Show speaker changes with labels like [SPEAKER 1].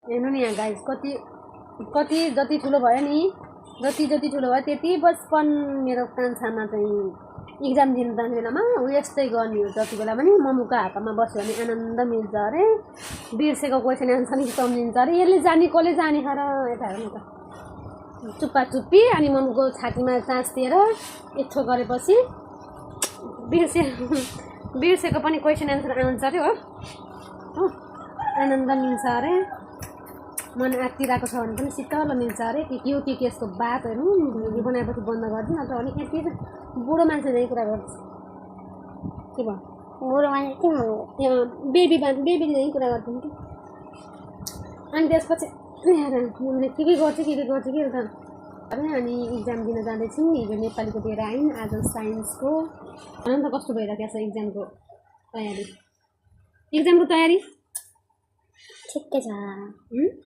[SPEAKER 1] हेर्नु नि यहाँ गाइस कति कति जति ठुलो भयो नि जति ठुलो भयो त्यति बचपन मेरो कान्छामा चाहिँ इक्जाम दिनु जाने बेलामा ऊ यस्तै गर्ने हो। जति बेला पनि मम्मीको हातमा बस्यो भने आनन्द मिल्छ अरे, बिर्सेको क्वेसन एन्सर सम्झिन्छ अरे। यसले जाने कसले जाने खर यता हेर्नु त, चुप्पा चुप्पी अनि मम्मीको छातीमा चाँच दिएर यत्रो गरेपछि बिर्सेको पनि क्वेसन एन्सर आउँछ अरे हो, आनन्द मिल्छ अरे। मन आत्तिरहेको छ भने पनि शीतल मिल्छ अरे। के यसको बातहरू भिडियो बनाएपछि बन्द गरिदिनु, नत्र भने यति बुढो मान्छे चाहिँ कुरा गर्छ। के भयो
[SPEAKER 2] बुढो मान्छे किन
[SPEAKER 1] यहाँ बेबीले चाहिँ कुरा गर्छन् कि। अनि त्यसपछि मैले के गर्छु कि त अनि इक्जाम दिन जाँदैछौँ। हिजो नेपालीको दिएर आयौँ, आज साइन्सको। भन त कस्तो भइरहेको छ इक्जामको तयारी?
[SPEAKER 2] ठिकै छ।